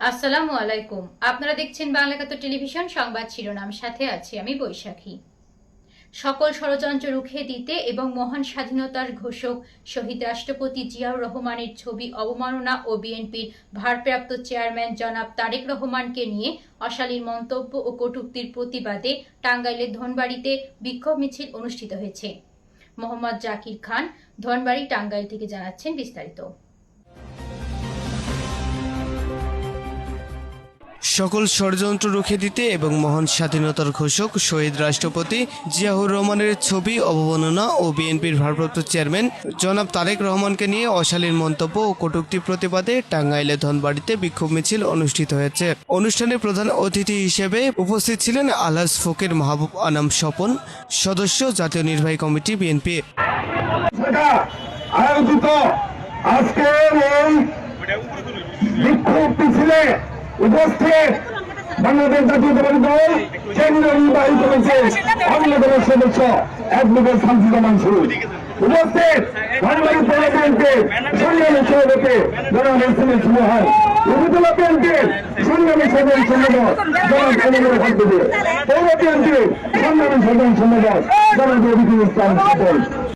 আসসালামু আলাইকুম। আপনারা দেখছেন বাংলা একাত্তর টেলিভিশন সংবাদ শিরোনাম, সাথে আছি আমি বৈশাখী। সকল ষড়যন্ত্র রুখে দিতে এবং মহান স্বাধীনতার ঘোষক শহীদ রাষ্ট্রপতি জিয়াউর রহমানের ছবি অবমাননা ও বিএনপির ভারপ্রাপ্ত চেয়ারম্যান জনাব তারেক রহমানকে নিয়ে অশালীন মন্তব্য ও কটূক্তির প্রতিবাদে টাঙ্গাইলের ধনবাড়িতে বিক্ষোভ মিছিল অনুষ্ঠিত হয়েছে। মোহাম্মদ জাকির খান, ধনবাড়ি, টাঙ্গাইল থেকে জানাচ্ছেন বিস্তারিত। সকল ষড়যন্ত্র রুখে দিতে এবং মহান স্বাধীনতার ঘোষক শহীদ রাষ্ট্রপতি জিয়াউর রহমানের ছবি অবমাননা ও বিএনপির ভারপ্রাপ্ত চেয়ারম্যান জনাব তারেক রহমানকে নিয়ে অশালীন মন্তব্য ও কটূক্তি প্রতিবাদে টাঙ্গাইলে ধনবাড়িতে বিক্ষোভ মিছিল অনুষ্ঠিত হয়েছে। অনুষ্ঠানে প্রধান অতিথি হিসেবে উপস্থিত ছিলেন আলহাজ ফকির মাহবুব আনাম স্বপন, সদস্য জাতীয় নির্বাহী কমিটি বিএনপি। আয়োজিত আজকের এই বিক্ষোভ মিছিলে উপস্থিত বাংলাদেশ জাতীয়তাবাদী দল কেন্দ্রীয় নির্বাহী কমিটির অন্যতম সদস্য অ্যাডভোকেট শামসুজ্জামান শুরু, উপস্থিত ধনবাড়ি পৌর বিএনপির সংগ্রামী সভাপতি জনাব এসএমএস মোহন, উপজেলা বিএনপির সংগ্রামী সাধারণ সম্পাদক জনাব এনামুল হক পৌর বিএনপির সংগ্রামী সাধারণ সম্পাদক জনাব রবিকুল ইসলাম সুপন।